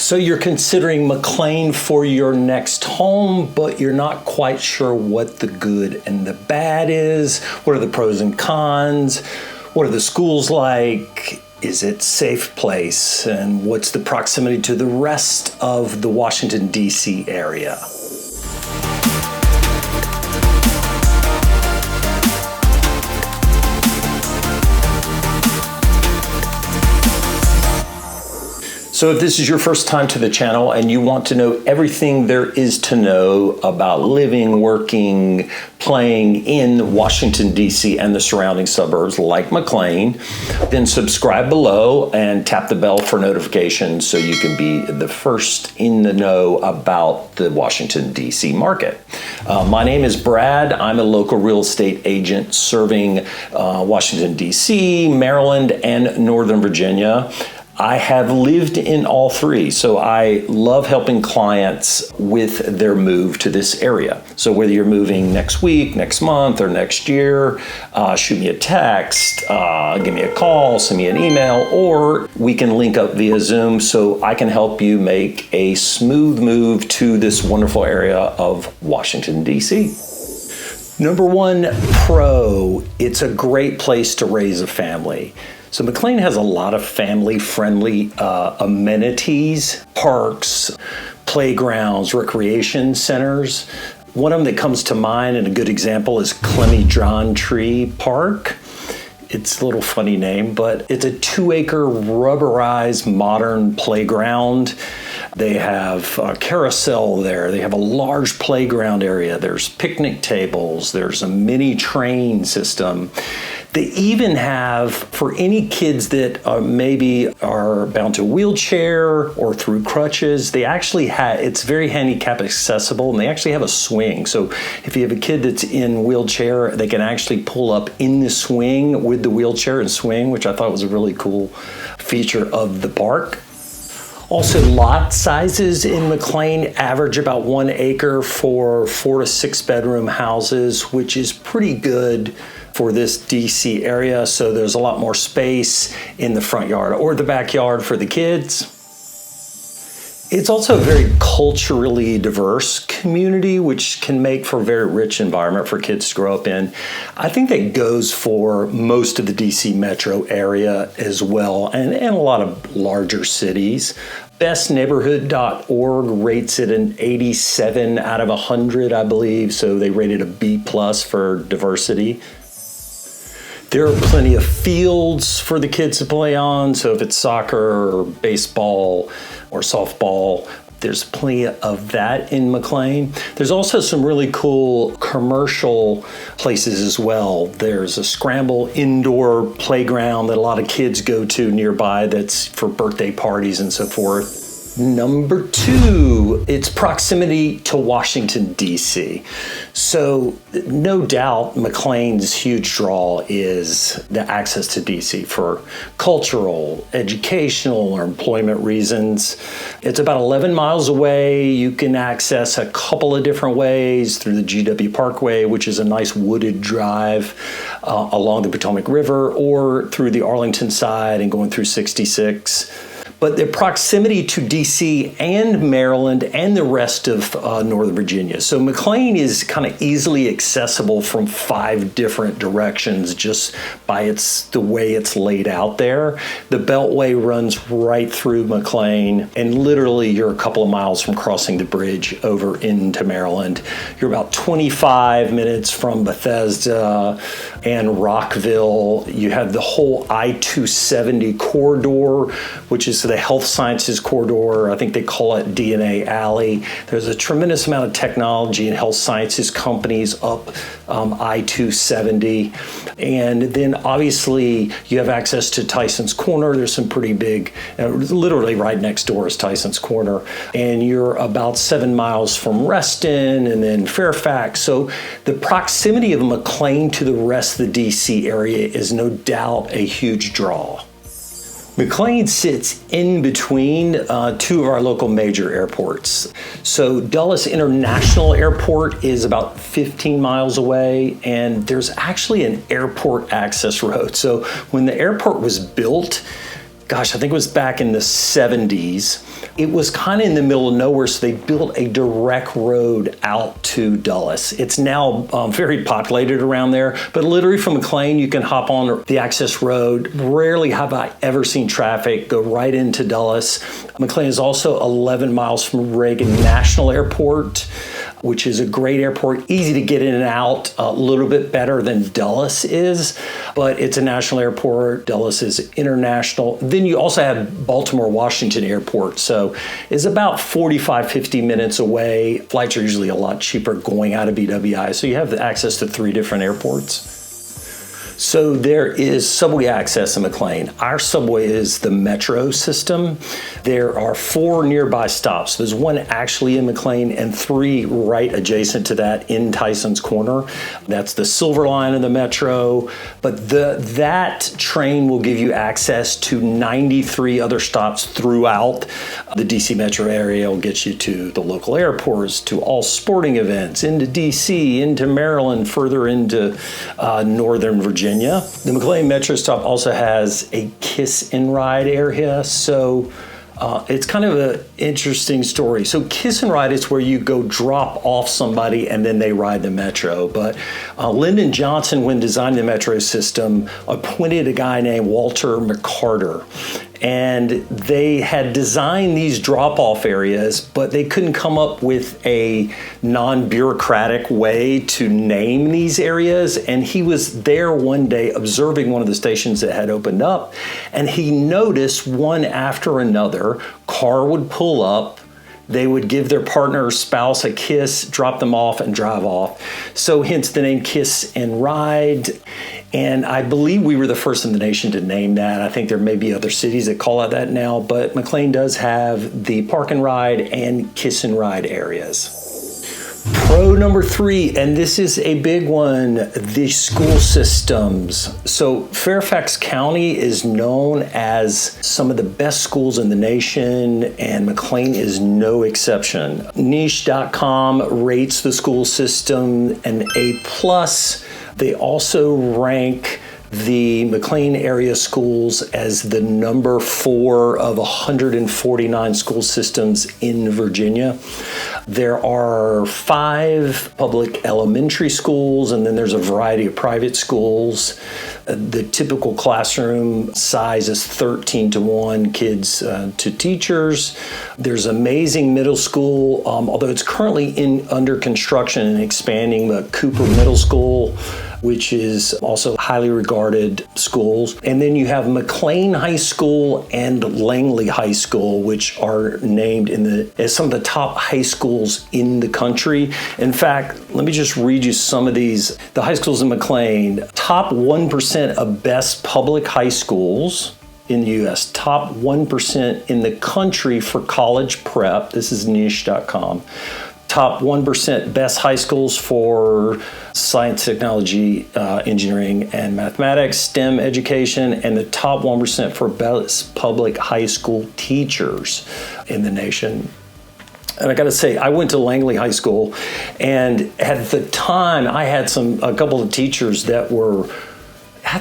So you're considering McLean for your next home, but you're not quite sure what the good and the bad is. What are the pros and cons? What are the schools like? Is it a safe place? And what's the proximity to the rest of the Washington, D.C. area? So if this is your first time to the channel and you want to know everything there is to know about living, working, playing in Washington, D.C. and the surrounding suburbs like McLean, then subscribe below and tap the bell for notifications so you can be the first in the know about the Washington, D.C. market. My name is Brad. I'm a local real estate agent serving Washington, D.C., Maryland, and Northern Virginia. I have lived in all three, so I love helping clients with their move to this area. So whether you're moving next week, next month, or next year, shoot me a text, give me a call, send me an email, or we can link up via Zoom so I can help you make a smooth move to this wonderful area of Washington, D.C. Number one pro, it's a great place to raise a family. So McLean has a lot of family-friendly amenities, parks, playgrounds, recreation centers. One of them that comes to mind, and a good example, is Clemmy John Tree Park. It's a little funny name, but it's a 2-acre rubberized modern playground. They have a carousel there. They have a large playground area. There's picnic tables. There's a mini train system. They even have, for any kids that maybe are bound to a wheelchair or through crutches, they actually have, it's very handicap accessible, and they actually have a swing. So if you have a kid that's in wheelchair, they can actually pull up in the swing with the wheelchair and swing, which I thought was a really cool feature of the park. Also, lot sizes in McLean average about 1 acre for 4 to 6 bedroom houses, which is pretty good for this DC area. So there's a lot more space in the front yard or the backyard for the kids. It's also a very culturally diverse community, which can make for a very rich environment for kids to grow up in. I think that goes for most of the DC metro area as well, and a lot of larger cities. Bestneighborhood.org rates it an 87 out of 100, I believe. So they rated a B+ for diversity. There are plenty of fields for the kids to play on. So if it's soccer or baseball or softball, there's plenty of that in McLean. There's also some really cool commercial places as well. There's a scramble indoor playground that a lot of kids go to nearby that's for birthday parties and so forth. Number two, its proximity to Washington, D.C. So no doubt McLean's huge draw is the access to D.C. for cultural, educational, or employment reasons. It's about 11 miles away. You can access a couple of different ways through the GW Parkway, which is a nice wooded drive along the Potomac River, or through the Arlington side and going through 66. But the proximity to D.C. and Maryland and the rest of Northern Virginia. So McLean is kind of easily accessible from 5 different directions just by the way it's laid out there. The Beltway runs right through McLean, and literally you're a couple of miles from crossing the bridge over into Maryland. You're about 25 minutes from Bethesda and Rockville. You have the whole I-270 corridor, which is the health sciences corridor. I think they call it DNA Alley. There's a tremendous amount of technology and health sciences companies up I-270. And then obviously you have access to Tyson's Corner. There's some pretty big, literally right next door is Tyson's Corner. And you're about 7 miles from Reston and then Fairfax. So the proximity of McLean to the rest of the DC area is no doubt a huge draw. McLean sits in between 2 of our local major airports. So Dulles International Airport is about 15 miles away, and there's actually an airport access road. So when the airport was built, gosh, I think it was back in the 70s. It was kind of in the middle of nowhere, so they built a direct road out to Dulles. It's now very populated around there, but literally from McLean, you can hop on the access road. Rarely have I ever seen traffic go right into Dulles. McLean is also 11 miles from Reagan National Airport, which is a great airport, easy to get in and out, a little bit better than Dulles is, but it's a national airport. Dulles is international. Then you also have Baltimore Washington Airport, so it's about 45, 50 minutes away. Flights are usually a lot cheaper going out of BWI, so you have access to 3 different airports. So there is subway access in McLean. Our subway is the metro system. There are 4 nearby stops. There's 1 actually in McLean and 3 right adjacent to that in Tyson's Corner. That's the Silver Line of the metro. But that train will give you access to 93 other stops throughout the DC metro area. It'll get you to the local airports, to all sporting events, into DC, into Maryland, further into Northern Virginia. The McLean Metro stop also has a kiss and ride area, so it's kind of an interesting story. So kiss and ride is where you go drop off somebody and then they ride the metro. But Lyndon Johnson, when designing the metro system, appointed a guy named Walter McCarter. And they had designed these drop-off areas, but they couldn't come up with a non-bureaucratic way to name these areas. And he was there one day observing one of the stations that had opened up, and he noticed one after another, car would pull up, they would give their partner or spouse a kiss, drop them off, and drive off. So hence the name Kiss and Ride. And I believe we were the first in the nation to name that. I think there may be other cities that call it that now, but McLean does have the Park and Ride and Kiss and Ride areas. Pro number 3, and this is a big one, the school systems. So Fairfax County is known as some of the best schools in the nation, and McLean is no exception. Niche.com rates the school system an A+. They also rank the McLean area schools as the number 4 of 149 school systems in Virginia. There are 5 public elementary schools, and then there's a variety of private schools. The typical classroom size is 13-to-1 kids to teachers. There's amazing middle school, although it's currently under construction and expanding, the Cooper Middle School, which is also highly regarded schools. And then you have McLean High School and Langley High School, which are named as some of the top high schools in the country. In fact, let me just read you some of these. The high schools in McLean, top 1% of best public high schools in the U.S., top 1% in the country for college prep. This is niche.com. Top 1% best high schools for science, technology, engineering, and mathematics, STEM education, and the top 1% for best public high school teachers in the nation. And I got to say, I went to Langley High School, and at the time, I had a couple of teachers that's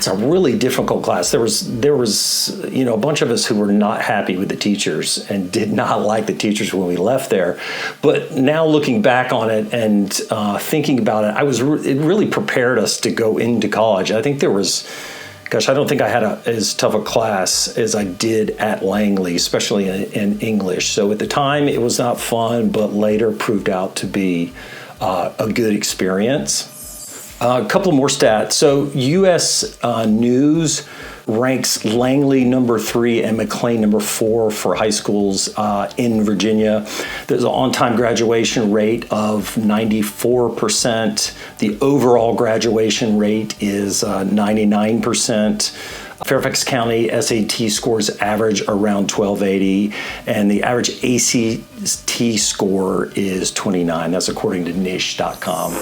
a really difficult class. There was a bunch of us who were not happy with the teachers and did not like the teachers when we left there. But now looking back on it and thinking about it, it really prepared us to go into college. I think I don't think I had as tough a class as I did at Langley, especially in English. So at the time, it was not fun, but later proved out to be a good experience. A couple more stats. So U.S. News ranks Langley number 3 and McLean number 4 for high schools in Virginia. There's an on-time graduation rate of 94%. The overall graduation rate is 99%. Fairfax County SAT scores average around 1280, and the average ACT score is 29. That's according to niche.com.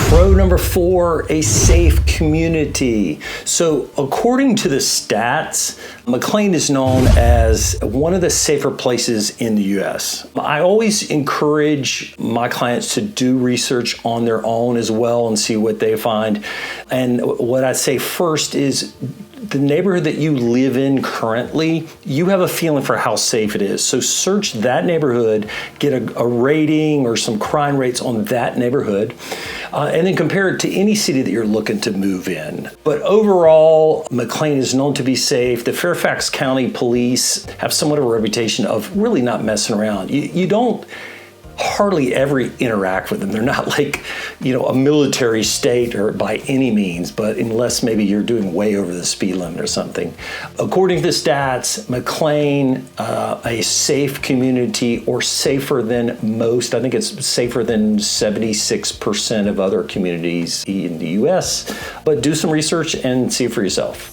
Pro number 4, a safe community. So according to the stats, McLean is known as one of the safer places in the U.S. I always encourage my clients to do research on their own as well and see what they find. And what I'd say first is the neighborhood that you live in currently, you have a feeling for how safe it is. So search that neighborhood, get a rating or some crime rates on that neighborhood, and then compare it to any city that you're looking to move in. But overall, McLean is known to be safe. The Fairfax County Police have somewhat of a reputation of really not messing around. You don't hardly ever interact with them. They're not like, a military state or by any means, but unless maybe you're doing way over the speed limit or something. According to the stats, McLean, a safe community, or safer than most. I think it's safer than 76% of other communities in the US, but do some research and see for yourself.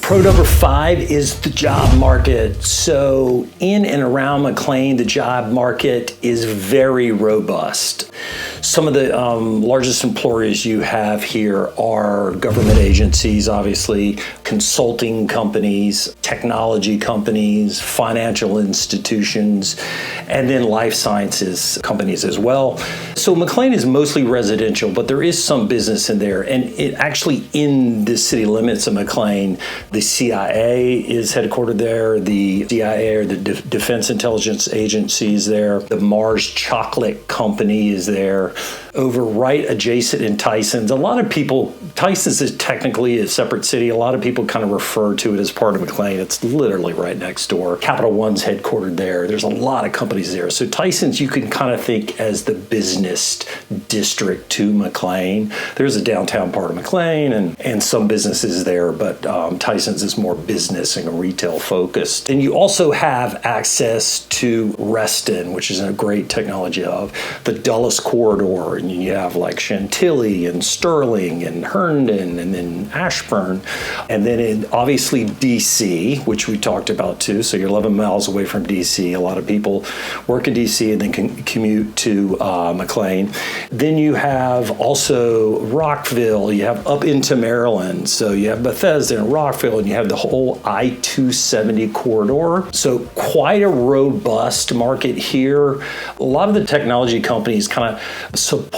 Pro number 5 is the job market. So in and around McLean, the job market is very robust. Some of the largest employers you have here are government agencies, obviously, consulting companies, technology companies, financial institutions, and then life sciences companies as well. So McLean is mostly residential, but there is some business in there. And it actually, in the city limits of McLean, the CIA is headquartered there, the CIA, or the Defense Intelligence Agency, is there, the Mars Chocolate Company is there, over right adjacent in Tysons. A lot of people, Tysons is technically a separate city. A lot of people kind of refer to it as part of McLean. It's literally right next door. Capital One's headquartered there. There's a lot of companies there. So Tysons, you can kind of think as the business district to McLean. There's a downtown part of McLean and some businesses there, but Tysons is more business and retail focused. And you also have access to Reston, which is a great technology of the Dulles Corridor. And you have like Chantilly and Sterling and Herndon and then Ashburn. And then in obviously D.C., which we talked about too. So you're 11 miles away from D.C. A lot of people work in D.C. and then can commute to McLean. Then you have also Rockville. You have up into Maryland. So you have Bethesda and Rockville, and you have the whole I-270 corridor. So quite a robust market here. A lot of the technology companies kind of support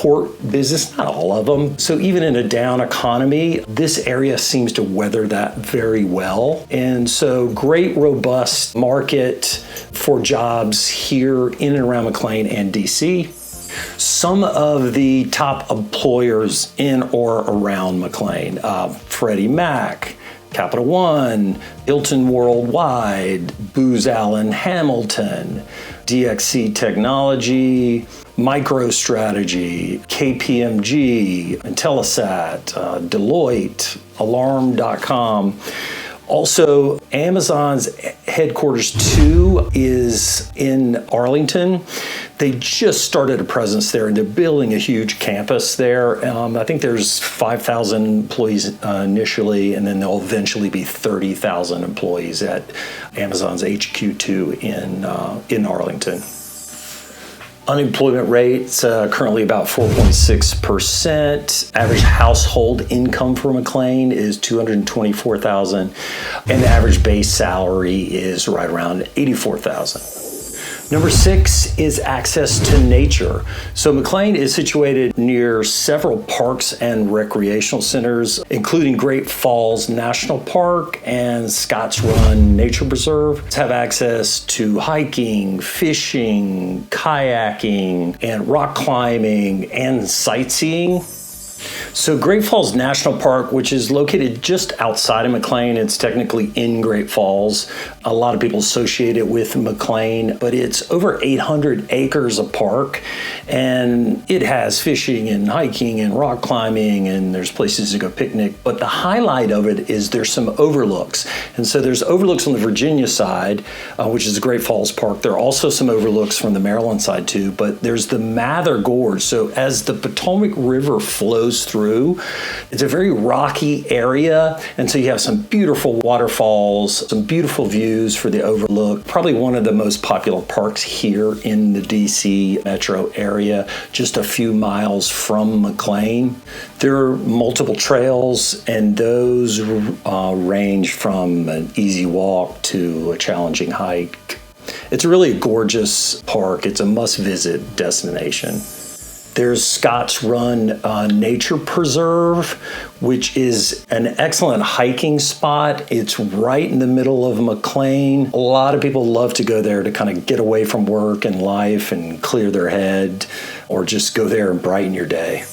business, not all of them. So even in a down economy, this area seems to weather that very well. And so great, robust market for jobs here in and around McLean and DC. Some of the top employers in or around McLean, Freddie Mac, Capital One, Hilton Worldwide, Booz Allen Hamilton, DXC Technology, MicroStrategy, KPMG, Intelsat, Deloitte, Alarm.com. Also, Amazon's headquarters too is in Arlington. They just started a presence there, and they're building a huge campus there. I think there's 5,000 employees initially, and then there'll eventually be 30,000 employees at Amazon's HQ2 in Arlington. Unemployment rate's currently about 4.6%. Average household income for McLean is $224,000, and the average base salary is right around $84,000. Number 6 is access to nature. So McLean is situated near several parks and recreational centers, including Great Falls National Park and Scotts Run Nature Preserve. Have access to hiking, fishing, kayaking, and rock climbing and sightseeing. So Great Falls National Park, which is located just outside of McLean, it's technically in Great Falls. A lot of people associate it with McLean, but it's over 800 acres of park, and it has fishing and hiking and rock climbing, and there's places to go picnic. But the highlight of it is there's some overlooks. And so there's overlooks on the Virginia side, which is the Great Falls Park. There are also some overlooks from the Maryland side too, but there's the Mather Gorge. So as the Potomac River flows through, it's a very rocky area, and so you have some beautiful waterfalls, some beautiful views for the overlook. Probably one of the most popular parks here in the DC metro area, just a few miles from McLean. There are multiple trails, and those range from an easy walk to a challenging hike. It's really a gorgeous park. It's a must-visit destination. There's Scott's Run Nature Preserve, which is an excellent hiking spot. It's right in the middle of McLean. A lot of people love to go there to kind of get away from work and life and clear their head, or just go there and brighten your day.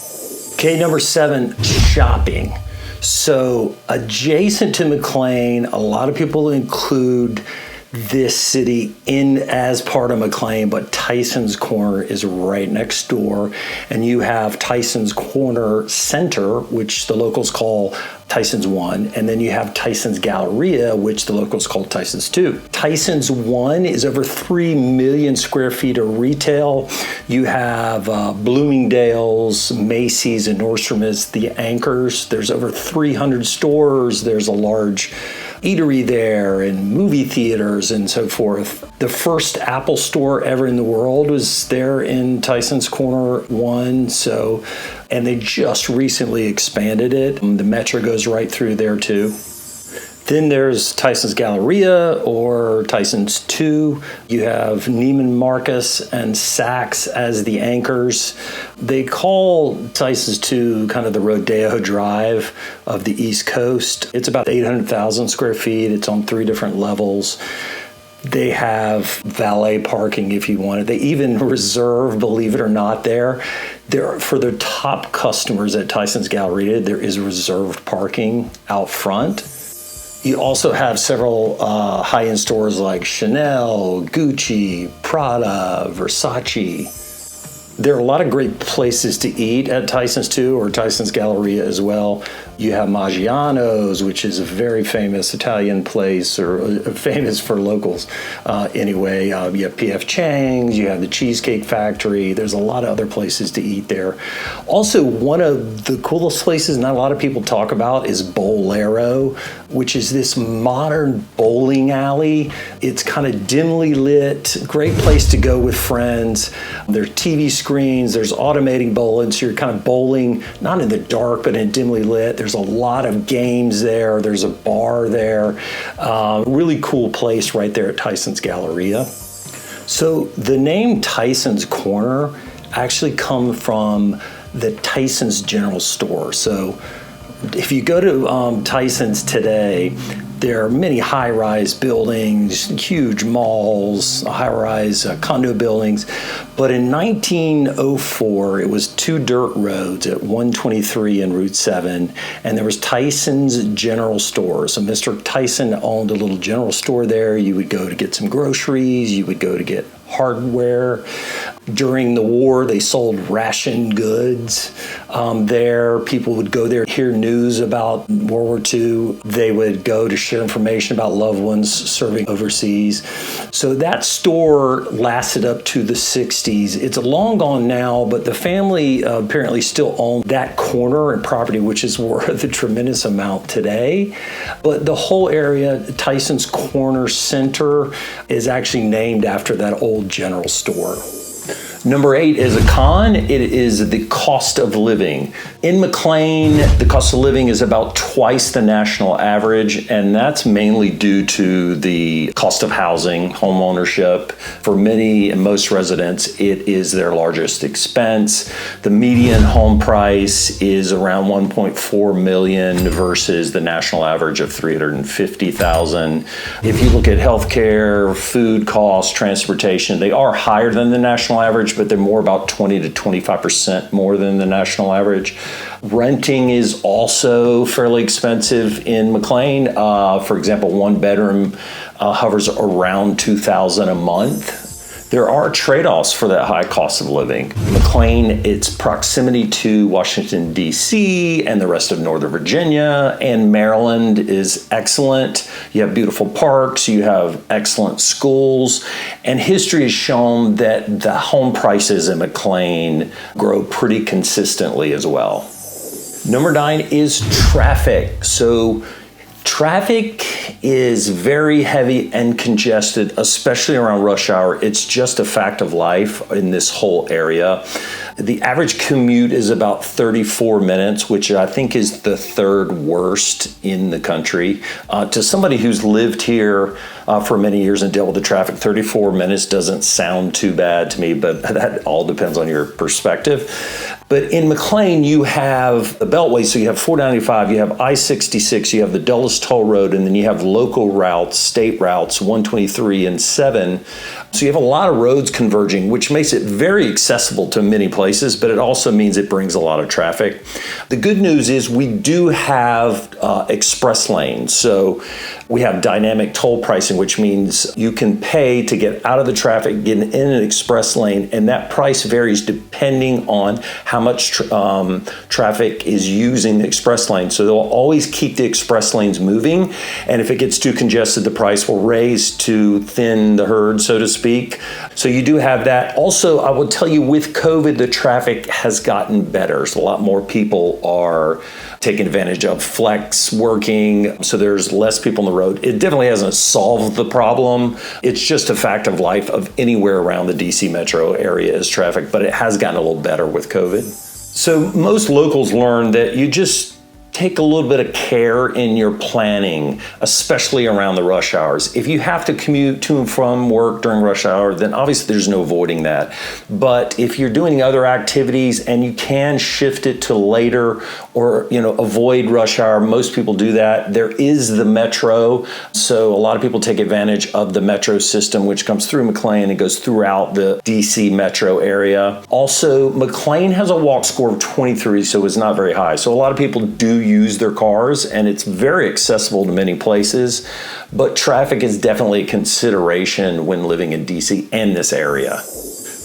Okay, number 7, shopping. So adjacent to McLean, a lot of people include this city in as part of McLean, but Tyson's Corner is right next door. And you have Tyson's Corner Center, which the locals call Tyson's 1, and then you have Tyson's Galleria, which the locals call Tyson's 2. Tyson's 1 is over 3 million square feet of retail. You have Bloomingdale's, Macy's, and Nordstrom as the anchors. There's over 300 stores. There's a large eatery there and movie theaters and so forth. The first Apple store ever in the world was there in Tyson's Corner 1. And they just recently expanded it. The metro goes right through there too. Then there's Tyson's Galleria or Tyson's 2. You have Neiman Marcus and Saks as the anchors. They call Tyson's 2 kind of the Rodeo Drive of the East Coast. It's about 800,000 square feet. It's on 3 different levels. They have valet parking if you want it. They even reserve, believe it or not, there for their top customers at Tyson's Galleria, there is reserved parking out front. You also have several high-end stores like Chanel, Gucci, Prada, Versace. There are a lot of great places to eat at Tyson's 2 or Tyson's Galleria as well. You have Maggiano's, which is a very famous Italian place, or famous for locals anyway. You have P.F. Chang's, you have the Cheesecake Factory. There's a lot of other places to eat there. Also, one of the coolest places not a lot of people talk about is Bolero, which is this modern bowling alley. It's kind of dimly lit, great place to go with friends. There's TV screens, there's automating bowling, so you're kind of bowling, not in the dark, but in dimly lit. There's a lot of games there. There's a bar there. Really cool place right there at Tyson's Galleria. So the name Tyson's Corner actually comes from the Tyson's General Store. So if you go to Tyson's today, there are many high-rise buildings, huge malls, high-rise condo buildings. But in 1904, it was 2 dirt roads at 123 and Route 7, and there was Tyson's General Store. So Mr. Tyson owned a little general store there. You would go to get some groceries. You would go to get hardware. During the war, they sold ration goods there. People would go there, hear news about World War II. They would go to share information about loved ones serving overseas. So that store lasted up to the 60s. It's long gone now, but the family apparently still owned that corner and property, which is worth a tremendous amount today. But the whole area, Tyson's Corner Center, is actually named after that old general store. Number 8 is a con. It is the cost of living. In McLean, the cost of living is about twice the national average, and that's mainly due to the cost of housing, home ownership. For many and most residents, it is their largest expense. The median home price is around $1.4 million versus the national average of $350,000. If you look at healthcare, food costs, transportation, they are higher than the national average, but they're more about 20 to 25% more than the national average. Renting is also fairly expensive in McLean. For example, 1 bedroom hovers around $2,000 a month. There are trade-offs for that high cost of living. McLean, its proximity to Washington, D.C. and the rest of Northern Virginia and Maryland is excellent. You have beautiful parks, you have excellent schools, and history has shown that the home prices in McLean grow pretty consistently as well. Number 9 is traffic. So traffic is very heavy and congested, especially around rush hour. It's just a fact of life in this whole area. The average commute is about 34 minutes, which I think is the third worst in the country. To somebody who's lived here for many years and dealt with the traffic, 34 minutes doesn't sound too bad to me, but that all depends on your perspective. But in McLean, you have the Beltway, so you have 495, you have I-66, you have the Dulles Toll Road, and then you have local routes, state routes, 123 and 7. So you have a lot of roads converging, which makes it very accessible to many places, but it also means it brings a lot of traffic. The good news is we do have express lanes. So we have dynamic toll pricing, which means you can pay to get out of the traffic, get in an express lane, and that price varies depending on how much traffic is using the express lane. So they'll always keep the express lanes moving, and if it gets too congested, the price will raise to thin the herd, so to speak. So you do have that. Also, I will tell you, with COVID, the traffic has gotten better. So a lot more people are taking advantage of flex working, so there's less people on the road. It definitely hasn't solved the problem. It's just a fact of life of anywhere around the DC metro area is traffic, but it has gotten a little better with COVID. So most locals learn that you just take a little bit of care in your planning, especially around the rush hours. If you have to commute to and from work during rush hour, then obviously there's no avoiding that. But if you're doing other activities and you can shift it to later or avoid rush hour, most people do that. There is the metro, so a lot of people take advantage of the metro system, which comes through McLean and goes throughout the DC metro area. Also, McLean has a walk score of 23, so it's not very high. So a lot of people do use their cars, and it's very accessible to many places, but traffic is definitely a consideration when living in DC and this area.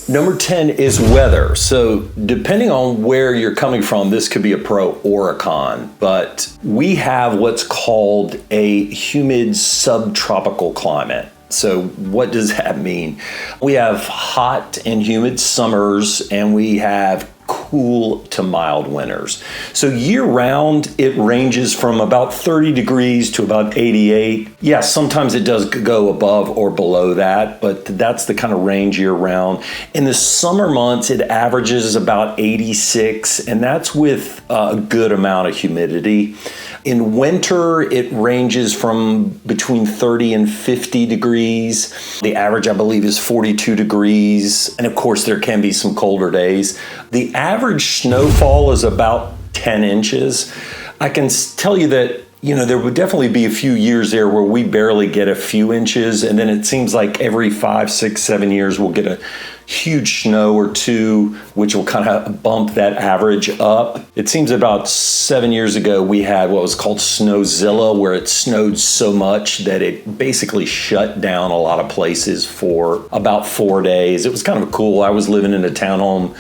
Number 10 is weather. So depending on where you're coming from, this could be a pro or a con, but we have what's called a humid subtropical climate. So what does that mean? We have hot and humid summers, and we have cool to mild winters. So year round, it ranges from about 30 degrees to about 88. Yes, sometimes it does go above or below that, but that's the kind of range year round. In the summer months, it averages about 86, and that's with a good amount of humidity. In winter, it ranges from between 30 and 50 degrees. The average, I believe, is 42 degrees. And of course, there can be some colder days. The average snowfall is about 10 inches. I can tell you that there would definitely be a few years there where we barely get a few inches, and then it seems like every 5, 6, 7 years we'll get a huge snow or two, which will kind of bump that average up. It seems about 7 years ago we had what was called Snowzilla, where it snowed so much that it basically shut down a lot of places for about 4 days. It was kind of cool. I was living in a townhome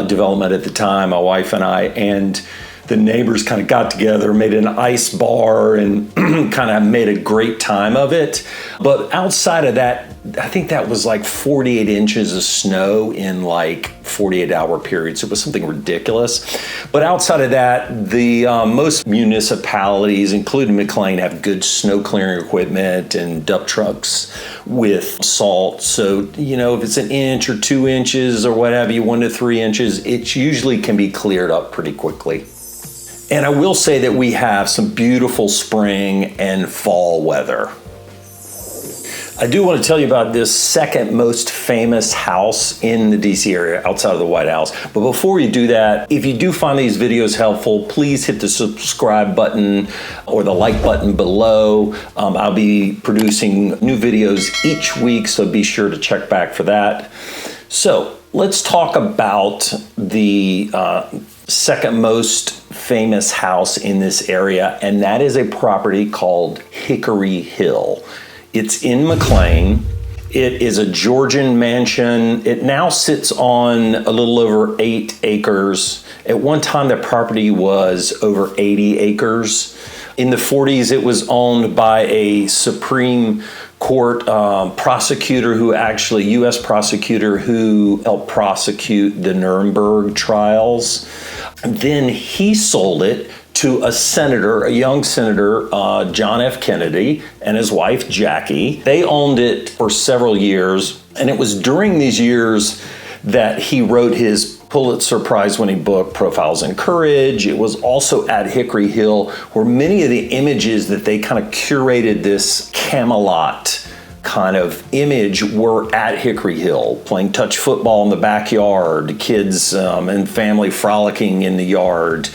development at the time, my wife and I, and the neighbors kind of got together, made an ice bar, and kind of made a great time of it. But outside of that, I think that was like 48 inches of snow in like 48-hour periods. It was something ridiculous. But outside of that, the most municipalities, including McLean, have good snow clearing equipment and dump trucks with salt. So, if it's an inch or 2 inches or what have you, 1 to 3 inches, it usually can be cleared up pretty quickly. And I will say that we have some beautiful spring and fall weather. I do want to tell you about this second most famous house in the DC area outside of the White House. But before you do that, if you do find these videos helpful, please hit the subscribe button or the like button below. I'll be producing new videos each week, so be sure to check back for that. So let's talk about the second most famous house in this area, and that is a property called Hickory Hill. It's in McLean. It is a Georgian mansion. It now sits on a little over 8 acres. At one time, the property was over 80 acres. In the 40s, it was owned by a Supreme Court prosecutor U.S. prosecutor who helped prosecute the Nuremberg trials. Then he sold it to a senator, a young senator, John F. Kennedy, and his wife, Jackie. They owned it for several years, and it was during these years that he wrote his Pulitzer Prize-winning book, Profiles in Courage. It was also at Hickory Hill, where many of the images that they kind of curated this Camelot kind of image were at Hickory Hill, playing touch football in the backyard, kids and family frolicking in the yard.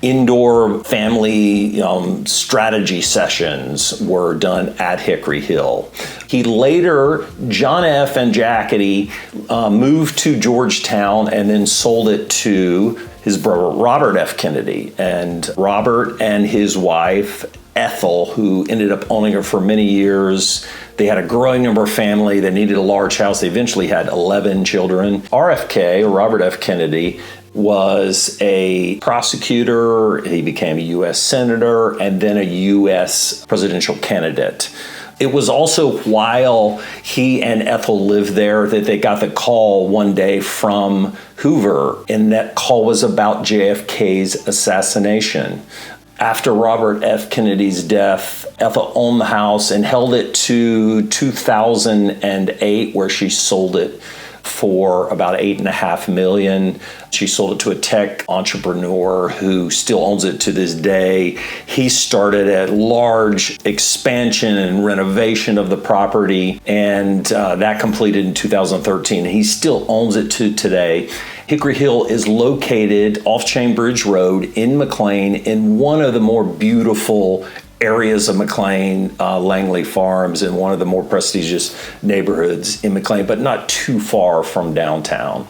Indoor family strategy sessions were done at Hickory Hill. He later, John F. and Jackie, moved to Georgetown and then sold it to his brother, Robert F. Kennedy. And Robert and his wife, Ethel, who ended up owning it for many years. They had a growing number of family. They needed a large house. They eventually had 11 children. RFK, or Robert F. Kennedy, was a prosecutor. He became a U.S. senator and then a U.S. presidential candidate. It was also while he and Ethel lived there that they got the call one day from Hoover, and that call was about JFK's assassination. After Robert F. Kennedy's death, Ethel owned the house and held it to 2008, where she sold it for about $8.5 million. She sold it to a tech entrepreneur who still owns it to this day. He started a large expansion and renovation of the property, and that completed in 2013. He still owns it to today. Hickory Hill is located off Chain Bridge Road in McLean, in one of the more beautiful areas of McLean, Langley Farms, in one of the more prestigious neighborhoods in McLean, but not too far from downtown.